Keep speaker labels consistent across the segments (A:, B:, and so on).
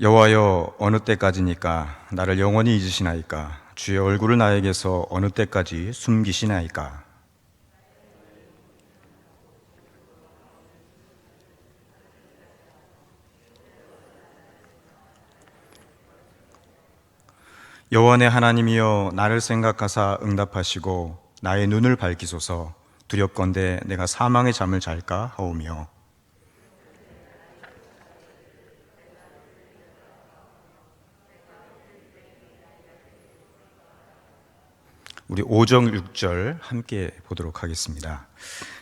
A: 여호와여, 어느 때까지니까 나를 영원히 잊으시나이까? 주의 얼굴을 나에게서 어느 때까지 숨기시나이까? 여호와 내 하나님이여, 나를 생각하사 응답하시고 나의 눈을 밝히소서. 두렵건대 내가 사망의 잠을 잘까 하오며. 우리 5절 6절 함께 보도록 하겠습니다.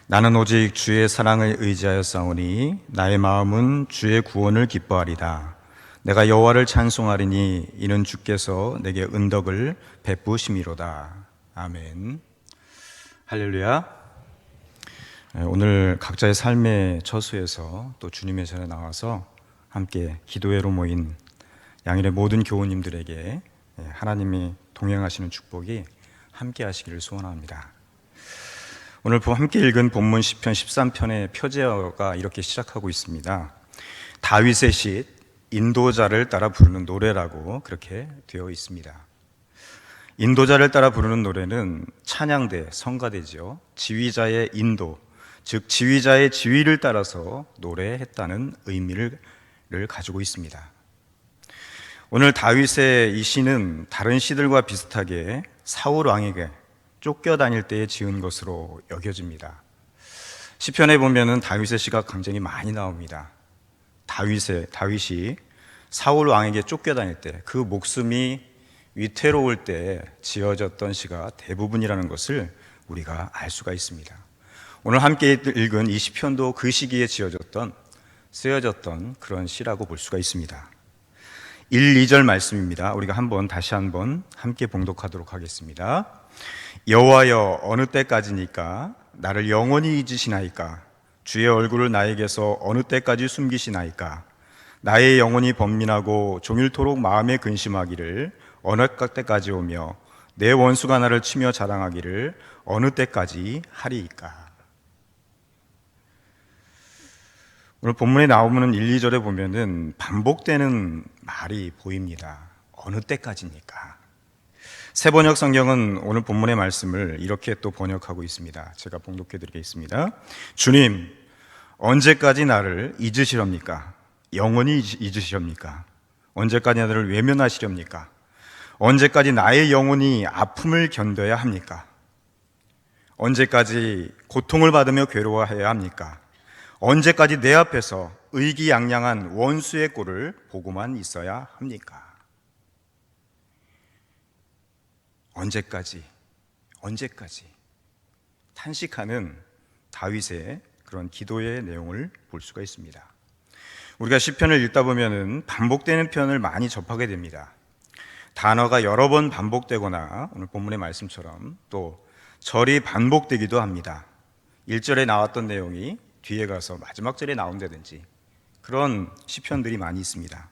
A: 나는 오직 주의 사랑을 의지하여 싸우니 나의 마음은 주의 구원을 기뻐하리다. 내가 여호와를 찬송하리니 이는 주께서 내게 은덕을 베푸심이로다. 아멘. 할렐루야. 오늘 각자의 삶의 처소에서 또 주님의 전에 나와서 함께 기도회로 모인 양일의 모든 교우님들에게 하나님이 동행하시는 축복이 함께 하시기를 소원합니다. 오늘 함께 읽은 본문 시편 13편의 표제어가 이렇게 시작하고 있습니다. 다윗의 시, 인도자를 따라 부르는 노래라고 그렇게 되어 있습니다. 인도자를 따라 부르는 노래는 찬양대, 성가대죠. 지휘자의 인도, 즉 지휘자의 지휘를 따라서 노래했다는 의미를 가지고 있습니다. 오늘 다윗의 이 시는 다른 시들과 비슷하게 사울 왕에게 쫓겨다닐 때에 지은 것으로 여겨집니다. 시편에 보면은 다윗의 시가 굉장히 많이 나옵니다. 다윗이 사울 왕에게 쫓겨다닐 때, 그 목숨이 위태로울 때 지어졌던 시가 대부분이라는 것을 우리가 알 수가 있습니다. 오늘 함께 읽은 이 시편도 그 시기에 쓰여졌던 그런 시라고 볼 수가 있습니다. 1, 2절 말씀입니다. 우리가 다시 한번 함께 봉독하도록 하겠습니다. 여호와여, 어느 때까지니까 나를 영원히 잊으시나이까? 주의 얼굴을 나에게서 어느 때까지 숨기시나이까? 나의 영혼이 번민하고 종일토록 마음에 근심하기를 어느 때까지 오며 내 원수가 나를 치며 자랑하기를 어느 때까지 하리이까? 오늘 본문에 나오는 1, 2절에 보면은 반복되는 말이 보입니다. 어느 때까지입니까? 새번역 성경은 오늘 본문의 말씀을 이렇게 또 번역하고 있습니다. 제가 봉독해 드리겠습니다. 주님, 언제까지 나를 잊으시렵니까? 영원히 잊으시렵니까? 언제까지 나를 외면하시렵니까? 언제까지 나의 영혼이 아픔을 견뎌야 합니까? 언제까지 고통을 받으며 괴로워해야 합니까? 언제까지 내 앞에서 의기양양한 원수의 꼴을 보고만 있어야 합니까? 언제까지 탄식하는 다윗의 그런 기도의 내용을 볼 수가 있습니다. 우리가 시편을 읽다 보면은 반복되는 표현을 많이 접하게 됩니다. 단어가 여러 번 반복되거나 오늘 본문의 말씀처럼 또 절이 반복되기도 합니다. 1절에 나왔던 내용이 뒤에 가서 마지막 절에 나온다든지 그런 시편들이 많이 있습니다.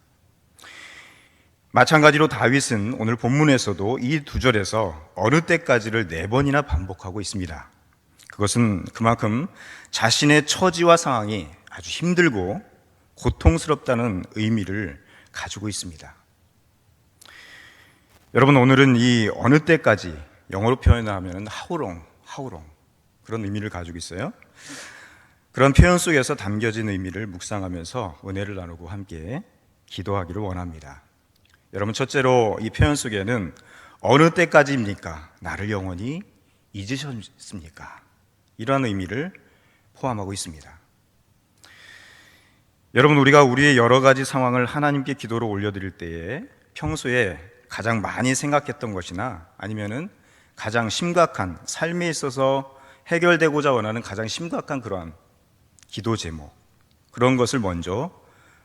A: 마찬가지로 다윗은 오늘 본문에서도 이 2절에서 어느 때까지를 4번이나 반복하고 있습니다. 그것은 그만큼 자신의 처지와 상황이 아주 힘들고 고통스럽다는 의미를 가지고 있습니다. 여러분, 오늘은 이 어느 때까지, 영어로 표현하면 how long 그런 의미를 가지고 있어요. 그런 표현 속에서 담겨진 의미를 묵상하면서 은혜를 나누고 함께 기도하기를 원합니다. 여러분, 첫째로 이 표현 속에는 어느 때까지입니까? 나를 영원히 잊으셨습니까? 이러한 의미를 포함하고 있습니다. 여러분, 우리가 우리의 여러 가지 상황을 하나님께 기도로 올려드릴 때에 평소에 가장 많이 생각했던 것이나 아니면은 가장 심각한, 삶에 있어서 해결되고자 원하는 가장 심각한 그러한 기도 제목, 그런 것을 먼저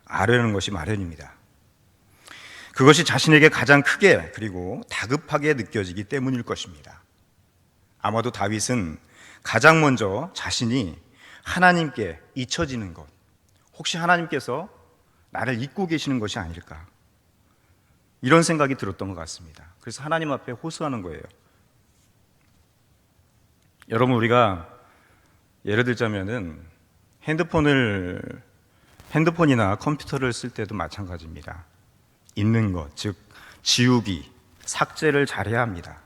A: 아려는 것이 마련입니다. 그것이 자신에게 가장 크게 그리고 다급하게 느껴지기 때문일 것입니다. 아마도 다윗은 가장 먼저 자신이 하나님께 잊혀지는 것, 혹시 하나님께서 나를 잊고 계시는 것이 아닐까, 이런 생각이 들었던 것 같습니다. 그래서 하나님 앞에 호소하는 거예요. 여러분, 우리가 예를 들자면은 핸드폰이나 컴퓨터를 쓸 때도 마찬가지입니다. 있는 것, 즉 지우기, 삭제를 잘해야 합니다.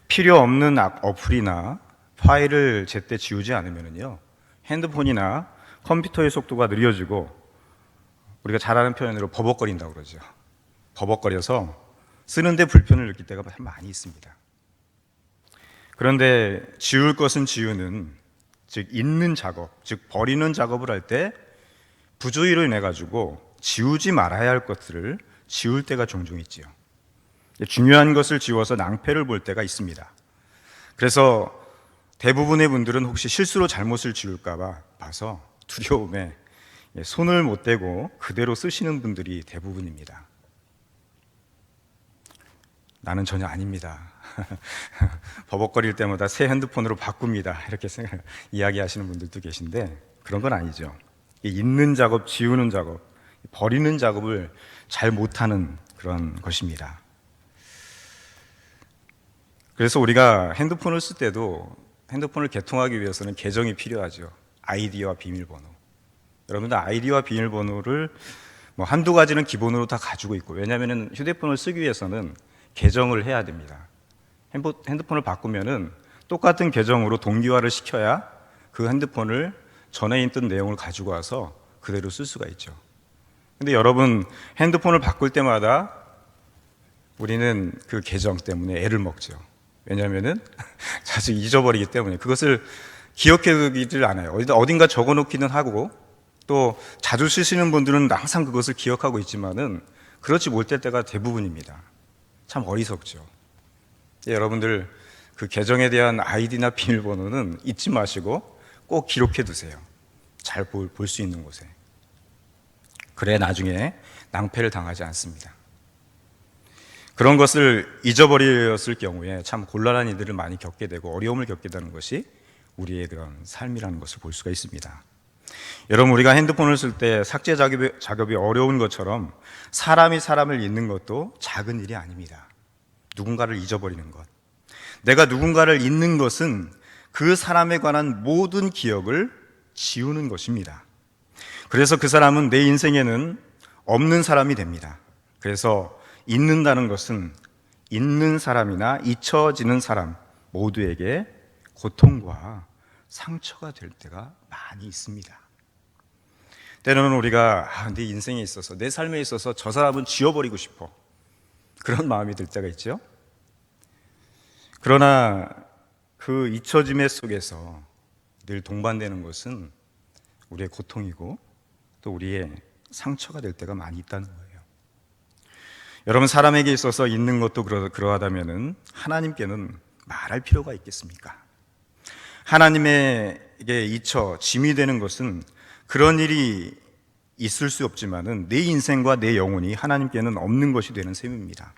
A: 필요 없는 어플이나 파일을 제때 지우지 않으면요, 핸드폰이나 컴퓨터의 속도가 느려지고 우리가 잘 아는 표현으로 버벅거린다고 그러죠. 버벅거려서 쓰는데 불편을 느낄 때가 많이 있습니다. 그런데 지울 것은 지우는, 즉 있는 작업, 즉 버리는 작업을 할 때 부조리로 인해 가지고 지우지 말아야 할 것들을 지울 때가 종종 있지요. 중요한 것을 지워서 낭패를 볼 때가 있습니다. 그래서 대부분의 분들은 혹시 실수로 잘못을 지울까 봐서 두려움에 손을 못 대고 그대로 쓰시는 분들이 대부분입니다. 나는 전혀 아닙니다. 버벅거릴 때마다 새 핸드폰으로 바꿉니다. 이렇게 이야기하시는 분들도 계신데 그런 건 아니죠. 있는 작업, 지우는 작업, 버리는 작업을 잘 못하는 그런 것입니다. 그래서 우리가 핸드폰을 쓸 때도 핸드폰을 개통하기 위해서는 계정이 필요하죠. 아이디와 비밀번호. 여러분들 아이디와 비밀번호를 한두 가지는 기본으로 다 가지고 있고, 왜냐하면 휴대폰을 쓰기 위해서는 계정을 해야 됩니다. 핸드폰을 바꾸면은 똑같은 계정으로 동기화를 시켜야 그 핸드폰을 전에 있던 내용을 가지고 와서 그대로 쓸 수가 있죠. 근데 여러분 핸드폰을 바꿀 때마다 우리는 그 계정 때문에 애를 먹죠. 왜냐하면은 자주 잊어버리기 때문에 그것을 기억해두기를 않아요. 어딘가 적어놓기는 하고, 또 자주 쓰시는 분들은 항상 그것을 기억하고 있지만은 그렇지 못할 때가 대부분입니다. 참 어리석죠. 여러분들 그 계정에 대한 아이디나 비밀번호는 잊지 마시고 꼭 기록해 두세요. 잘 볼 수 있는 곳에. 그래 나중에 낭패를 당하지 않습니다. 그런 것을 잊어버렸을 경우에 참 곤란한 일들을 많이 겪게 되고 어려움을 겪게 되는 것이 우리의 그런 삶이라는 것을 볼 수가 있습니다. 여러분, 우리가 핸드폰을 쓸 때 삭제 작업이 어려운 것처럼 사람이 사람을 잊는 것도 작은 일이 아닙니다. 누군가를 잊어버리는 것. 내가 누군가를 잊는 것은 그 사람에 관한 모든 기억을 지우는 것입니다. 그래서 그 사람은 내 인생에는 없는 사람이 됩니다. 그래서 잊는다는 것은 잊는 사람이나 잊혀지는 사람 모두에게 고통과 상처가 될 때가 많이 있습니다. 때로는 우리가 내 인생에 있어서, 내 삶에 있어서 저 사람은 지워버리고 싶어, 그런 마음이 들 때가 있죠. 그러나 그 잊혀짐의 속에서 늘 동반되는 것은 우리의 고통이고 또 우리의 상처가 될 때가 많이 있다는 거예요. 여러분, 사람에게 있어서 있는 것도 그러하다면은 하나님께는 말할 필요가 있겠습니까? 하나님에게 잊혀 짐이 되는 것은 그런 일이 있을 수 없지만은 내 인생과 내 영혼이 하나님께는 없는 것이 되는 셈입니다.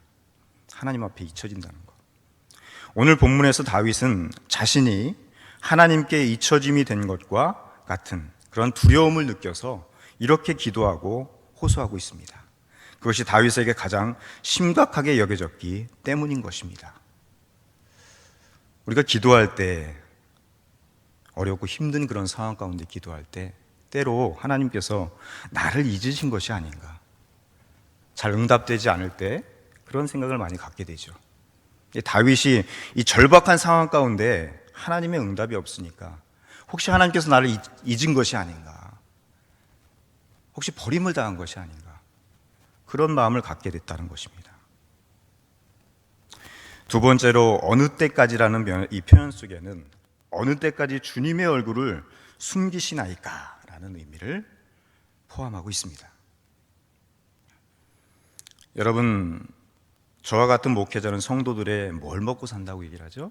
A: 하나님 앞에 잊혀진다는 것. 오늘 본문에서 다윗은 자신이 하나님께 잊혀짐이 된 것과 같은 그런 두려움을 느껴서 이렇게 기도하고 호소하고 있습니다. 그것이 다윗에게 가장 심각하게 여겨졌기 때문인 것입니다. 우리가 기도할 때, 어렵고 힘든 그런 상황 가운데 기도할 때 때로 하나님께서 나를 잊으신 것이 아닌가, 잘 응답되지 않을 때 그런 생각을 많이 갖게 되죠. 다윗이 이 절박한 상황 가운데 하나님의 응답이 없으니까 혹시 하나님께서 나를 잊은 것이 아닌가, 혹시 버림을 당한 것이 아닌가, 그런 마음을 갖게 됐다는 것입니다. 두 번째로 어느 때까지라는 이 표현 속에는 어느 때까지 주님의 얼굴을 숨기시나이까 라는 의미를 포함하고 있습니다. 여러분, 저와 같은 목회자는 성도들의 뭘 먹고 산다고 얘기를 하죠?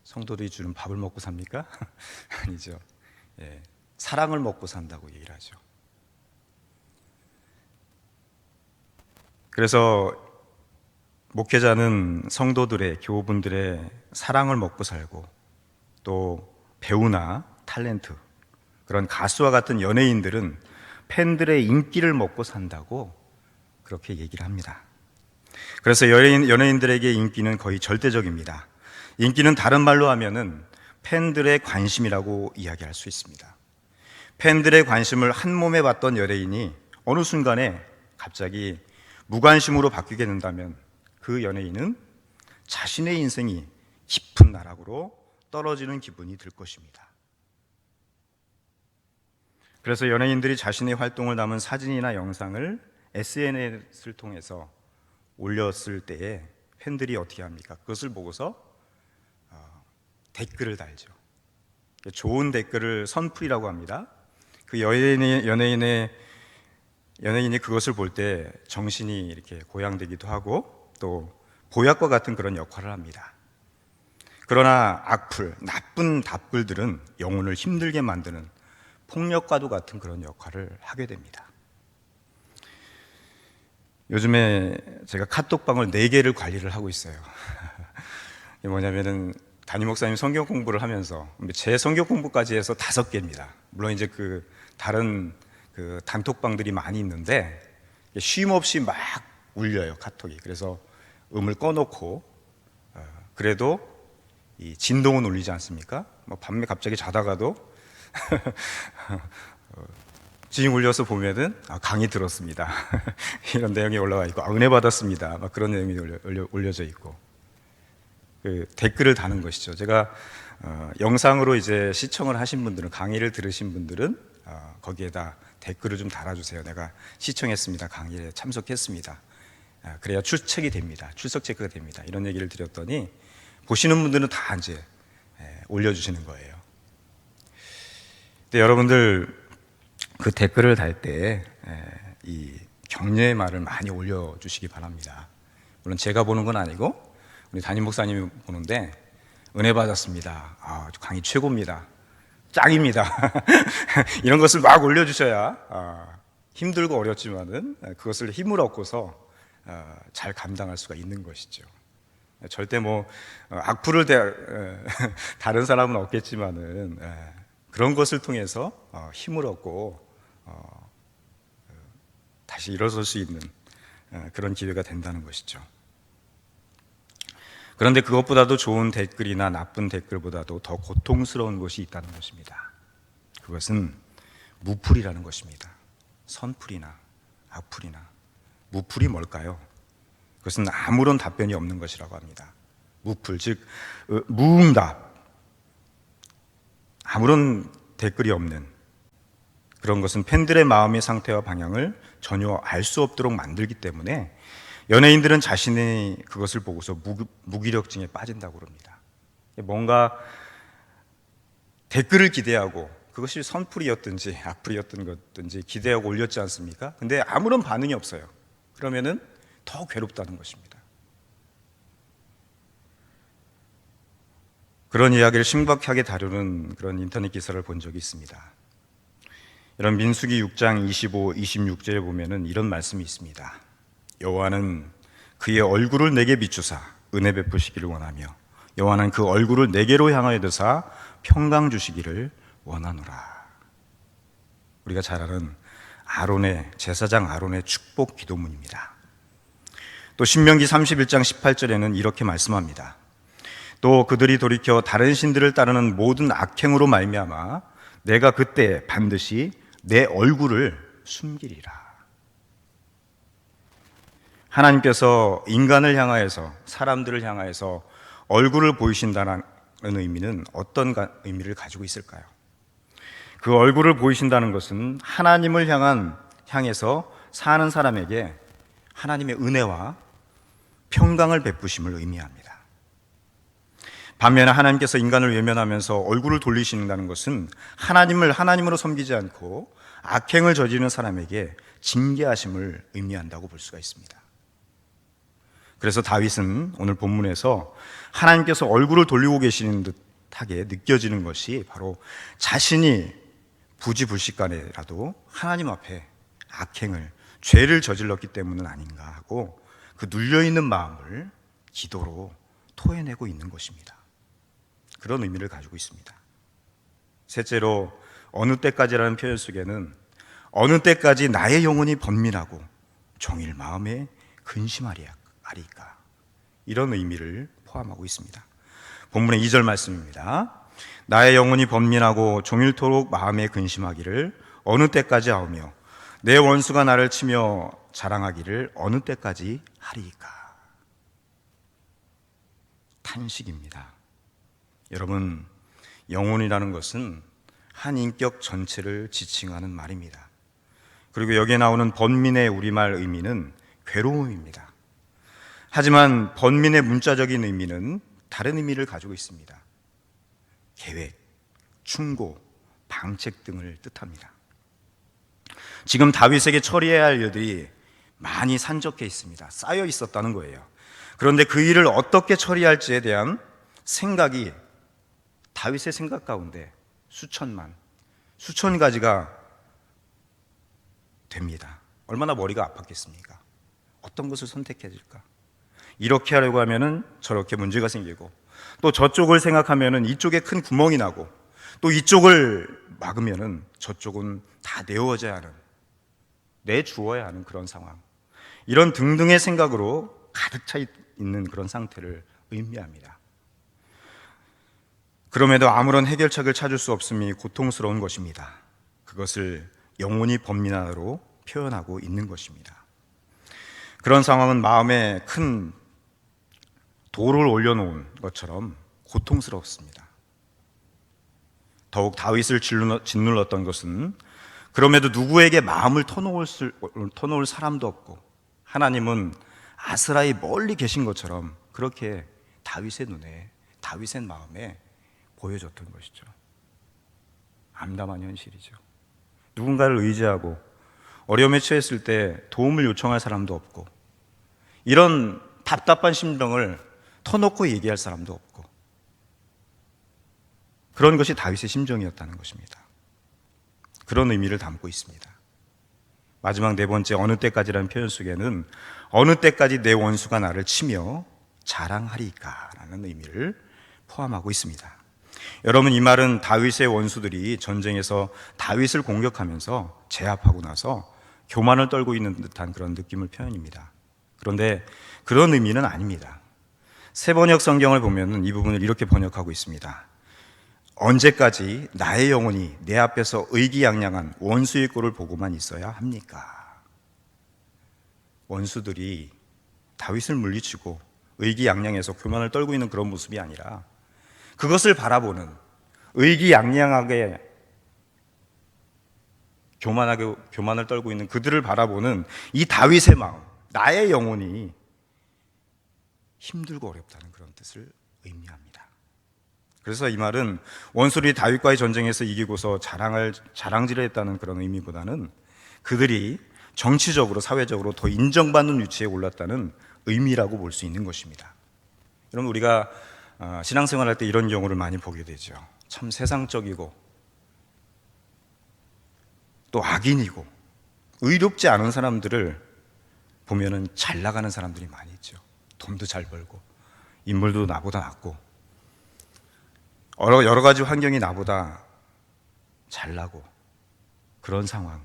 A: 성도들이 주는 밥을 먹고 삽니까? 아니죠. 사랑을 먹고 산다고 얘기를 하죠. 그래서 목회자는 성도들의, 교우분들의 사랑을 먹고 살고, 또 배우나 탤런트, 그런 가수와 같은 연예인들은 팬들의 인기를 먹고 산다고 그렇게 얘기를 합니다. 그래서 연예인들에게 인기는 거의 절대적입니다. 인기는 다른 말로 하면은 팬들의 관심이라고 이야기할 수 있습니다. 팬들의 관심을 한 몸에 받던 연예인이 어느 순간에 갑자기 무관심으로 바뀌게 된다면 그 연예인은 자신의 인생이 깊은 나락으로 떨어지는 기분이 들 것입니다. 그래서 연예인들이 자신의 활동을 담은 사진이나 영상을 SNS를 통해서 올렸을 때에 팬들이 어떻게 합니까? 그것을 보고서 댓글을 달죠. 좋은 댓글을 선풀이라고 합니다. 그 연예인이 그것을 볼 때 정신이 이렇게 고양되기도 하고 또 보약과 같은 그런 역할을 합니다. 그러나 악플, 나쁜 답글들은 영혼을 힘들게 만드는 폭력과도 같은 그런 역할을 하게 됩니다. 요즘에 제가 카톡방을 4개를 관리를 하고 있어요. 이게 뭐냐면은 담임 목사님 성경 공부를 하면서 제 성경 공부까지 해서 5개입니다. 물론 이제 그 다른 그 단톡방들이 많이 있는데 쉼 없이 막 울려요, 카톡이. 그래서 음을 꺼놓고 그래도 이 진동은 울리지 않습니까? 뭐 밤에 갑자기 자다가도 징 울려서 보면은 강의 들었습니다. 이런 내용이 올라와 있고 은혜 받았습니다. 막 그런 내용이 올려져 있고 그 댓글을 다는 것이죠. 제가 영상으로 이제 시청을 하신 분들은 강의를 들으신 분들은 거기에다 댓글을 좀 달아주세요. 내가 시청했습니다. 강의에 참석했습니다. 그래야 출첵이 됩니다. 출석 체크가 됩니다. 이런 얘기를 드렸더니 보시는 분들은 다 이제 올려주시는 거예요. 근데 여러분들 그 댓글을 달 때 이 격려의 말을 많이 올려주시기 바랍니다. 물론 제가 보는 건 아니고 우리 담임 목사님이 보는데 은혜 받았습니다. 강의 최고입니다. 짱입니다. 이런 것을 막 올려주셔야 힘들고 어렵지만은 그것을 힘을 얻고서 잘 감당할 수가 있는 것이죠. 절대 뭐 악플을 다른 사람은 없겠지만은 그런 것을 통해서 힘을 얻고 다시 일어설 수 있는 그런 기회가 된다는 것이죠. 그런데 그것보다도 좋은 댓글이나 나쁜 댓글보다도 더 고통스러운 것이 있다는 것입니다. 그것은 무풀이라는 것입니다. 선풀이나 악풀이나 무풀이 뭘까요? 그것은 아무런 답변이 없는 것이라고 합니다. 무풀, 즉 무응답, 아무런 댓글이 없는 그런 것은 팬들의 마음의 상태와 방향을 전혀 알 수 없도록 만들기 때문에 연예인들은 자신의 그것을 보고서 무기력증에 빠진다고 그럽니다. 뭔가 댓글을 기대하고 그것이 선풀이였든지 악플이었던 것든지 기대하고 올렸지 않습니까? 근데 아무런 반응이 없어요. 그러면은 더 괴롭다는 것입니다. 그런 이야기를 신박하게 다루는 그런 인터넷 기사를 본 적이 있습니다. 이런 민수기 6장 25, 26절에 보면은 이런 말씀이 있습니다. 여호와는 그의 얼굴을 내게 비추사 은혜 베푸시기를 원하며 여호와는 그 얼굴을 내게로 향하여 드사 평강 주시기를 원하노라. 우리가 잘 아는 제사장 아론의 축복 기도문입니다. 또 신명기 31장 18절에는 이렇게 말씀합니다. 또 그들이 돌이켜 다른 신들을 따르는 모든 악행으로 말미암아 내가 그때 반드시 내 얼굴을 숨기리라. 하나님께서 인간을 향하여서 사람들을 향하여서 얼굴을 보이신다는 의미는 어떤 의미를 가지고 있을까요? 그 얼굴을 보이신다는 것은 하나님을 향해서 사는 사람에게 하나님의 은혜와 평강을 베푸심을 의미합니다. 반면에 하나님께서 인간을 외면하면서 얼굴을 돌리신다는 것은 하나님을 하나님으로 섬기지 않고 악행을 저지르는 사람에게 징계하심을 의미한다고 볼 수가 있습니다. 그래서 다윗은 오늘 본문에서 하나님께서 얼굴을 돌리고 계시는 듯하게 느껴지는 것이 바로 자신이 부지불식간에라도 하나님 앞에 악행을, 죄를 저질렀기 때문은 아닌가 하고 그 눌려있는 마음을 기도로 토해내고 있는 것입니다. 그런 의미를 가지고 있습니다. 셋째로 어느 때까지라는 표현 속에는 어느 때까지 나의 영혼이 번민하고 종일 마음에 근심하리까 이런 의미를 포함하고 있습니다. 본문의 2절 말씀입니다. 나의 영혼이 번민하고 종일토록 마음에 근심하기를 어느 때까지 하오며 내 원수가 나를 치며 자랑하기를 어느 때까지 하리이까? 탄식입니다. 여러분, 영혼이라는 것은 한 인격 전체를 지칭하는 말입니다. 그리고 여기에 나오는 번민의 우리말 의미는 괴로움입니다. 하지만 번민의 문자적인 의미는 다른 의미를 가지고 있습니다. 계획, 충고, 방책 등을 뜻합니다. 지금 다윗에게 처리해야 할 일들이 많이 산적해 있습니다. 쌓여 있었다는 거예요. 그런데 그 일을 어떻게 처리할지에 대한 생각이 다윗의 생각 가운데 수천 가지가 됩니다. 얼마나 머리가 아팠겠습니까? 어떤 것을 선택해야 될까? 이렇게 하려고 하면은 저렇게 문제가 생기고, 또 저쪽을 생각하면은 이쪽에 큰 구멍이 나고, 또 이쪽을 막으면은 저쪽은 다 내어져야 하는, 내주어야 하는 그런 상황. 이런 등등의 생각으로 가득 차 있는 그런 상태를 의미합니다. 그럼에도 아무런 해결책을 찾을 수 없음이 고통스러운 것입니다. 그것을 영혼이 번민하다로 표현하고 있는 것입니다. 그런 상황은 마음에 큰 돌을 올려놓은 것처럼 고통스럽습니다. 더욱 다윗을 짓눌렀던 것은 그럼에도 누구에게 마음을 터놓을 사람도 없고, 하나님은 아스라이 멀리 계신 것처럼 그렇게 다윗의 눈에, 다윗의 마음에 보여졌던 것이죠. 암담한 현실이죠. 누군가를 의지하고 어려움에 처했을 때 도움을 요청할 사람도 없고, 이런 답답한 심정을 터놓고 얘기할 사람도 없고, 그런 것이 다윗의 심정이었다는 것입니다. 그런 의미를 담고 있습니다. 마지막 네 번째 어느 때까지라는 표현 속에는 어느 때까지 내 원수가 나를 치며 자랑하리까 라는 의미를 포함하고 있습니다. 여러분, 이 말은 다윗의 원수들이 전쟁에서 다윗을 공격하면서 제압하고 나서 교만을 떨고 있는 듯한 그런 느낌을 표현입니다. 그런데 그런 의미는 아닙니다. 세번역 성경을 보면 이 부분을 이렇게 번역하고 있습니다. 언제까지 나의 영혼이 내 앞에서 의기양양한 원수의 꼴을 보고만 있어야 합니까? 원수들이 다윗을 물리치고 의기양양해서 교만을 떨고 있는 그런 모습이 아니라, 그것을 바라보는, 의기양양하게 교만을 떨고 있는 그들을 바라보는 이 다윗의 마음, 나의 영혼이 힘들고 어렵다는 그런 뜻을 의미합니다. 그래서 이 말은 원수들이 다윗과의 전쟁에서 이기고서 자랑질을 했다는 그런 의미보다는 그들이 정치적으로, 사회적으로 더 인정받는 위치에 올랐다는 의미라고 볼 수 있는 것입니다. 여러분, 우리가 신앙생활할 때 이런 경우를 많이 보게 되죠. 참 세상적이고 또 악인이고 의롭지 않은 사람들을 보면은 잘 나가는 사람들이 많이 있죠. 돈도 잘 벌고 인물도 나보다 낫고 여러 가지 환경이 나보다 잘나고, 그런 상황,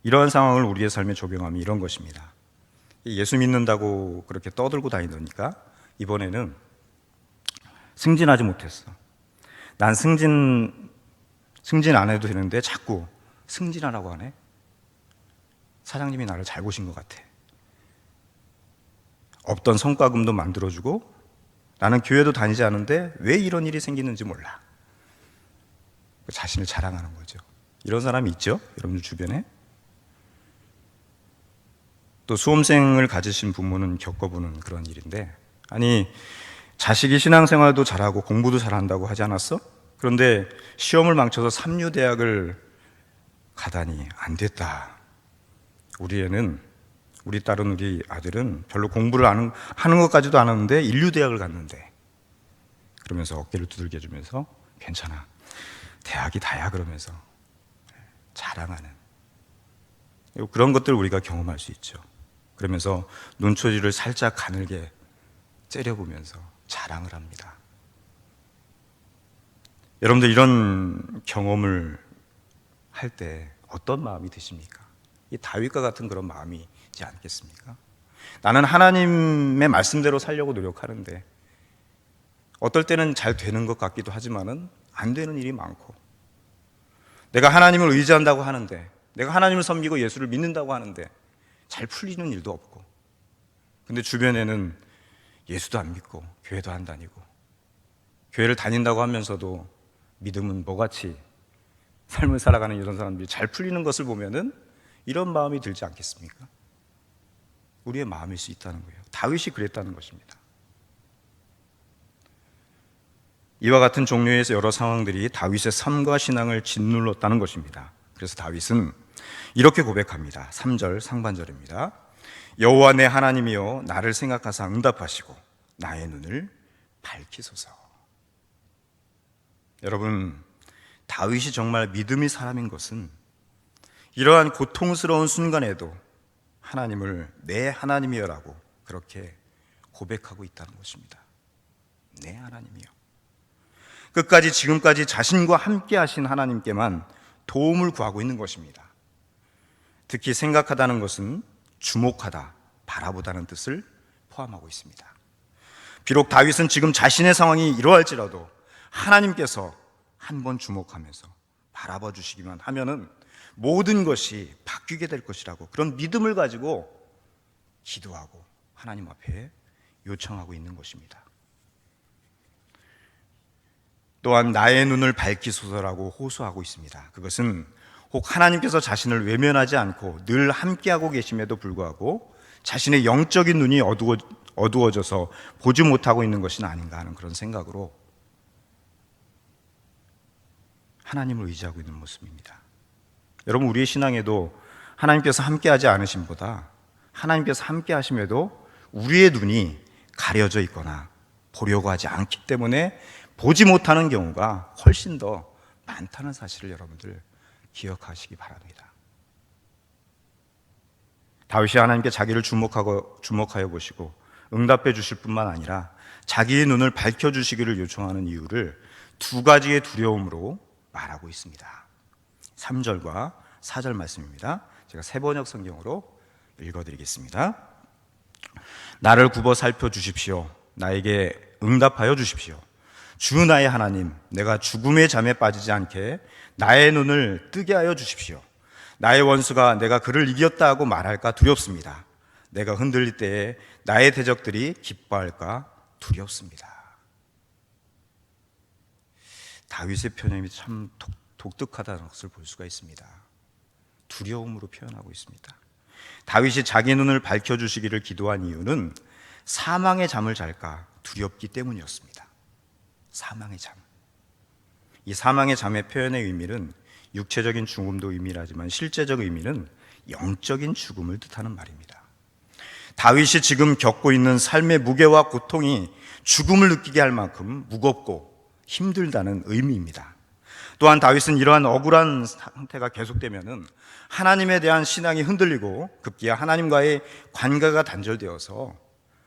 A: 이러한 상황을 우리의 삶에 적용하면 이런 것입니다. 예수 믿는다고 그렇게 떠들고 다니니까 이번에는 승진하지 못했어. 난 승진 안 해도 되는데 자꾸 승진하라고 하네. 사장님이 나를 잘 보신 것 같아. 없던 성과금도 만들어주고, 나는 교회도 다니지 않은데 왜 이런 일이 생기는지 몰라. 자신을 자랑하는 거죠. 이런 사람이 있죠? 여러분들 주변에. 또 수험생을 가지신 부모는 겪어보는 그런 일인데, 아니, 자식이 신앙생활도 잘하고 공부도 잘한다고 하지 않았어? 그런데 시험을 망쳐서 삼류대학을 가다니 안 됐다. 우리 딸은, 우리 아들은 별로 공부를 하는 것까지도 안 하는데 인류대학을 갔는데, 그러면서 어깨를 두들겨주면서 괜찮아, 대학이 다야, 그러면서 자랑하는 그런 것들 우리가 경험할 수 있죠. 그러면서 눈초리를 살짝 가늘게 째려보면서 자랑을 합니다. 여러분들, 이런 경험을 할 때 어떤 마음이 드십니까? 이 다윗과 같은 그런 마음이지 않겠습니까? 나는 하나님의 말씀대로 살려고 노력하는데 어떨 때는 잘 되는 것 같기도 하지만은 안 되는 일이 많고, 내가 하나님을 의지한다고 하는데, 내가 하나님을 섬기고 예수를 믿는다고 하는데 잘 풀리는 일도 없고, 근데 주변에는 예수도 안 믿고 교회도 안 다니고, 교회를 다닌다고 하면서도 믿음은 뭐같이 삶을 살아가는 이런 사람들이 잘 풀리는 것을 보면은 이런 마음이 들지 않겠습니까? 우리의 마음일 수 있다는 거예요. 다윗이 그랬다는 것입니다. 이와 같은 종류의 여러 상황들이 다윗의 삶과 신앙을 짓눌렀다는 것입니다. 그래서 다윗은 이렇게 고백합니다. 3절 상반절입니다. 여호와 내 하나님이여 나를 생각하사 응답하시고 나의 눈을 밝히소서. 여러분, 다윗이 정말 믿음의 사람인 것은 이러한 고통스러운 순간에도 하나님을 내 하나님이여라고 그렇게 고백하고 있다는 것입니다. 내 하나님이여. 끝까지 지금까지 자신과 함께 하신 하나님께만 도움을 구하고 있는 것입니다. 특히 생각하다는 것은 주목하다, 바라보다는 뜻을 포함하고 있습니다. 비록 다윗은 지금 자신의 상황이 이러할지라도 하나님께서 한번 주목하면서 바라봐 주시기만 하면은 모든 것이 바뀌게 될 것이라고 그런 믿음을 가지고 기도하고 하나님 앞에 요청하고 있는 것입니다. 또한 나의 눈을 밝히소서라고 호소하고 있습니다. 그것은 혹 하나님께서 자신을 외면하지 않고 늘 함께하고 계심에도 불구하고 자신의 영적인 눈이 어두워져서 보지 못하고 있는 것이 아닌가 하는 그런 생각으로 하나님을 의지하고 있는 모습입니다. 여러분, 우리의 신앙에도 하나님께서 함께하지 않으심보다 하나님께서 함께하심에도 우리의 눈이 가려져 있거나 보려고 하지 않기 때문에 보지 못하는 경우가 훨씬 더 많다는 사실을 여러분들 기억하시기 바랍니다. 다윗이 하나님께 자기를 주목하여 보시고 응답해 주실 뿐만 아니라 자기의 눈을 밝혀주시기를 요청하는 이유를 두 가지의 두려움으로 말하고 있습니다. 3절과 4절 말씀입니다. 제가 세번역 성경으로 읽어드리겠습니다. 나를 굽어 살펴주십시오. 나에게 응답하여 주십시오. 주 나의 하나님, 내가 죽음의 잠에 빠지지 않게 나의 눈을 뜨게 하여 주십시오. 나의 원수가 내가 그를 이겼다 하고 말할까 두렵습니다. 내가 흔들릴 때에 나의 대적들이 기뻐할까 두렵습니다. 다윗의 표현이 참 독특하다는 것을 볼 수가 있습니다. 두려움으로 표현하고 있습니다. 다윗이 자기 눈을 밝혀주시기를 기도한 이유는 사망의 잠을 잘까 두렵기 때문이었습니다. 사망의 잠. 이 사망의 잠의 표현의 의미는 육체적인 죽음도 의미하지만 실제적 의미는 영적인 죽음을 뜻하는 말입니다. 다윗이 지금 겪고 있는 삶의 무게와 고통이 죽음을 느끼게 할 만큼 무겁고 힘들다는 의미입니다. 또한 다윗은 이러한 억울한 상태가 계속되면은 하나님에 대한 신앙이 흔들리고 급기야 하나님과의 관계가 단절되어서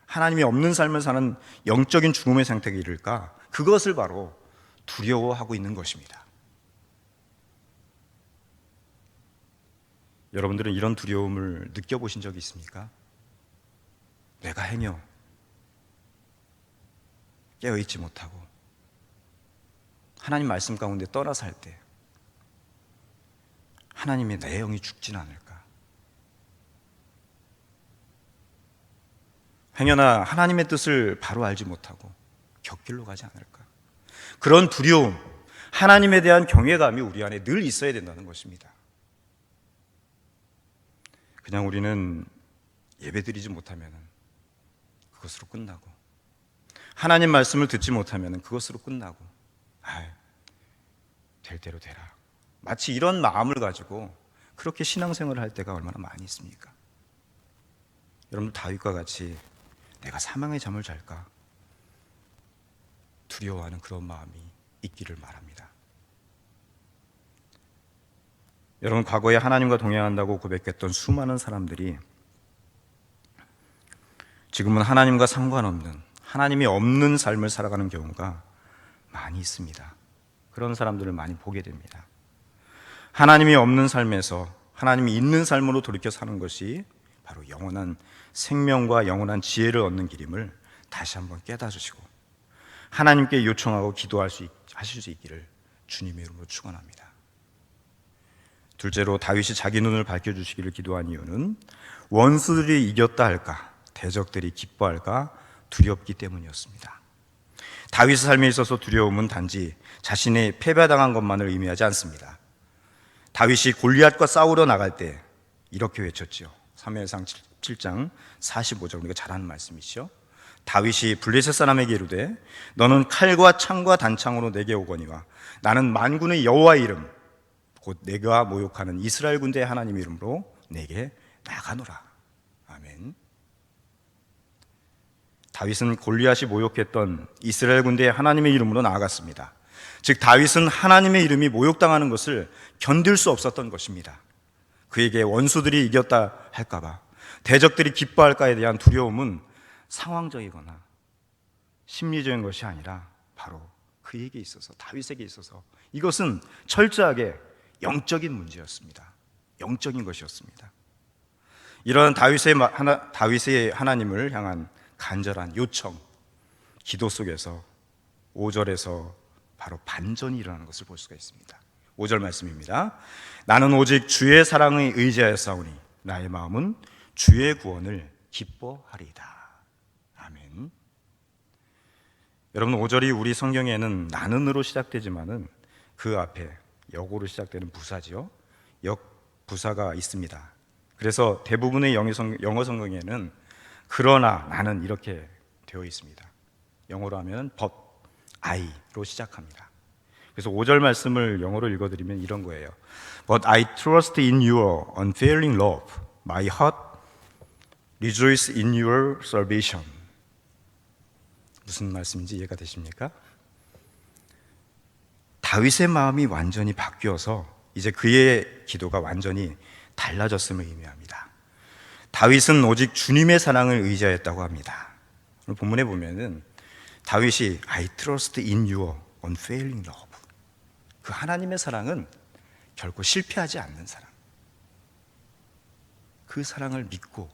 A: 하나님이 없는 삶을 사는 영적인 죽음의 상태에 이를까, 그것을 바로 두려워하고 있는 것입니다. 여러분들은 이런 두려움을 느껴보신 적이 있습니까? 내가 행여 깨어있지 못하고 하나님 말씀 가운데 떠나 살 때 하나님의 내 영이 죽진 않을까? 행여나 하나님의 뜻을 바로 알지 못하고 곁길로 가지 않을까? 그런 두려움, 하나님에 대한 경외감이 우리 안에 늘 있어야 된다는 것입니다. 그냥 우리는 예배드리지 못하면 그것으로 끝나고, 하나님 말씀을 듣지 못하면 그것으로 끝나고, 될 대로 되라, 마치 이런 마음을 가지고 그렇게 신앙생활을 할 때가 얼마나 많이 있습니까? 여러분, 다윗과 같이 내가 사망의 잠을 잘까 두려워하는 그런 마음이 있기를 바랍니다. 여러분, 과거에 하나님과 동행한다고 고백했던 수많은 사람들이 지금은 하나님과 상관없는, 하나님이 없는 삶을 살아가는 경우가 많이 있습니다. 그런 사람들을 많이 보게 됩니다. 하나님이 없는 삶에서 하나님이 있는 삶으로 돌이켜 사는 것이 바로 영원한 생명과 영원한 지혜를 얻는 길임을 다시 한번 깨닫아 주시고 하나님께 요청하고 기도하실 수 있기를 주님의 이름으로 축원합니다. 둘째로 다윗이 자기 눈을 밝혀주시기를 기도한 이유는 원수들이 이겼다 할까, 대적들이 기뻐할까 두렵기 때문이었습니다. 다윗의 삶에 있어서 두려움은 단지 자신이 패배당한 것만을 의미하지 않습니다. 다윗이 골리앗과 싸우러 나갈 때 이렇게 외쳤죠. 사무엘상 7장 45절, 우리가 잘 아는 말씀이시죠. 다윗이 블레셋 사람에게 이르되 너는 칼과 창과 단창으로 내게 오거니와 나는 만군의 여호와의 이름 곧 내가 모욕하는 이스라엘 군대의 하나님 이름으로 내게 나가노라. 아멘. 다윗은 골리앗이 모욕했던 이스라엘 군대의 하나님의 이름으로 나아갔습니다. 즉 다윗은 하나님의 이름이 모욕당하는 것을 견딜 수 없었던 것입니다. 그에게 원수들이 이겼다 할까봐, 대적들이 기뻐할까에 대한 두려움은 상황적이거나 심리적인 것이 아니라 바로 그에게 있어서, 다윗에게 있어서 이것은 철저하게 영적인 문제였습니다. 영적인 것이었습니다. 이런 다윗의 하나님을 향한 간절한 요청, 기도 속에서 5절에서 바로 반전이 일어나는 것을 볼 수가 있습니다. 5절 말씀입니다. 나는 오직 주의 사랑에 의지하였사오니 나의 마음은 주의 구원을 기뻐하리이다. 아멘. 여러분, 5절이 우리 성경에는 나는으로 시작되지만은 그 앞에 역으로 시작되는 부사지요. 역 부사가 있습니다. 그래서 대부분의 영어 성경에는 그러나 나는 이렇게 되어 있습니다. 영어로 하면 but I로 시작합니다. 그래서 5절 말씀을 영어로 읽어드리면 이런 거예요. But I trust in your unfailing love. My heart rejoice in your salvation. 무슨 말씀인지 이해가 되십니까? 다윗의 마음이 완전히 바뀌어서 이제 그의 기도가 완전히 달라졌음을 의미합니다. 다윗은 오직 주님의 사랑을 의지하였다고 합니다. 오늘 본문에 보면은 다윗이 I trust in your unfailing love. 그 하나님의 사랑은 결코 실패하지 않는 사랑. 그 사랑을 믿고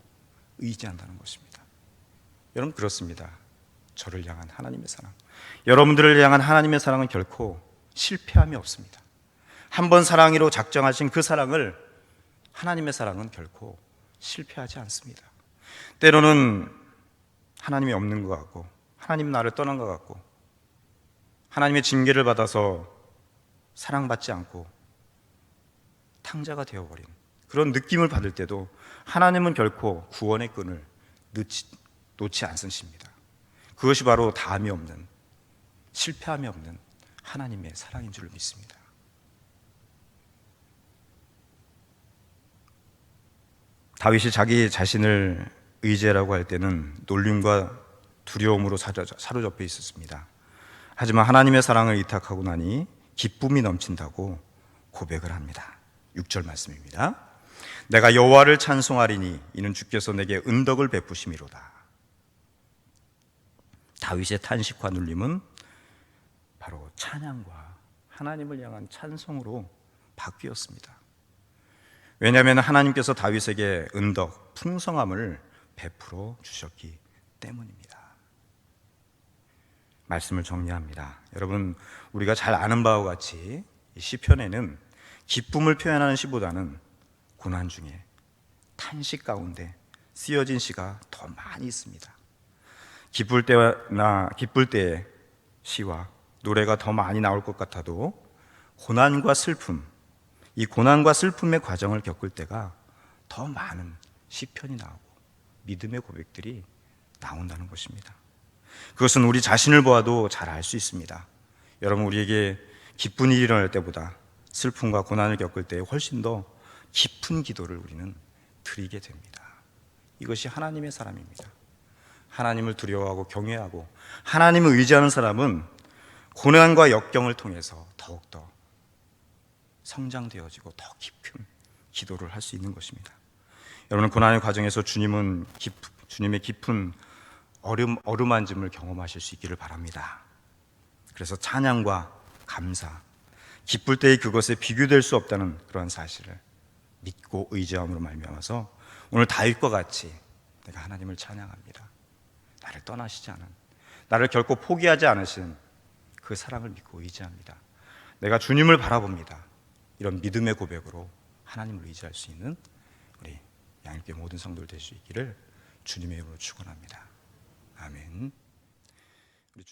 A: 의지한다는 것입니다. 여러분, 그렇습니다. 저를 향한 하나님의 사랑, 여러분들을 향한 하나님의 사랑은 결코 실패함이 없습니다. 한번 사랑으로 작정하신 그 사랑을, 하나님의 사랑은 결코 실패하지 않습니다. 때로는 하나님이 없는 것 같고, 하나님 나를 떠난 것 같고, 하나님의 징계를 받아서 사랑받지 않고 탕자가 되어버린 그런 느낌을 받을 때도 하나님은 결코 구원의 끈을 놓지 않으십니다. 그것이 바로 다함이 없는, 실패함이 없는 하나님의 사랑인 줄 믿습니다. 다윗이 자기 자신을 의지라고 할 때는 놀림과 두려움으로 사로잡혀 있었습니다. 하지만 하나님의 사랑을 의탁하고 나니 기쁨이 넘친다고 고백을 합니다. 6절 말씀입니다. 내가 여호와를 찬송하리니 이는 주께서 내게 은덕을 베푸심이로다. 다윗의 탄식과 눌림은 바로 찬양과 하나님을 향한 찬송으로 바뀌었습니다. 왜냐하면 하나님께서 다윗에게 은덕, 풍성함을 베풀어 주셨기 때문입니다. 말씀을 정리합니다. 여러분, 우리가 잘 아는 바와 같이 이 시편에는 기쁨을 표현하는 시보다는 고난 중에 탄식 가운데 쓰여진 시가 더 많이 있습니다. 기쁠 때의 시와 노래가 더 많이 나올 것 같아도 고난과 슬픔, 이 고난과 슬픔의 과정을 겪을 때가 더 많은 시편이 나오고 믿음의 고백들이 나온다는 것입니다. 그것은 우리 자신을 보아도 잘 알 수 있습니다. 여러분, 우리에게 기쁜 일이 일어날 때보다 슬픔과 고난을 겪을 때 훨씬 더 깊은 기도를 우리는 드리게 됩니다. 이것이 하나님의 사람입니다. 하나님을 두려워하고 경외하고 하나님을 의지하는 사람은 고난과 역경을 통해서 더욱더 성장되어지고 더 깊은 기도를 할 수 있는 것입니다. 여러분, 고난의 과정에서 주님의 깊은 어루만짐을 경험하실 수 있기를 바랍니다. 그래서 찬양과 감사, 기쁠 때의 그것에 비교될 수 없다는 그러한 사실을 믿고 의지함으로 말미암아서 오늘 다윗과 같이 내가 하나님을 찬양합니다. 나를 떠나시지 않은, 나를 결코 포기하지 않으신 그 사랑을 믿고 의지합니다. 내가 주님을 바라봅니다. 이런 믿음의 고백으로 하나님을 의지할 수 있는 우리 양일교회 모든 성도들 될 수 있기를 주님의 이름으로 축원합니다. 아멘. 우리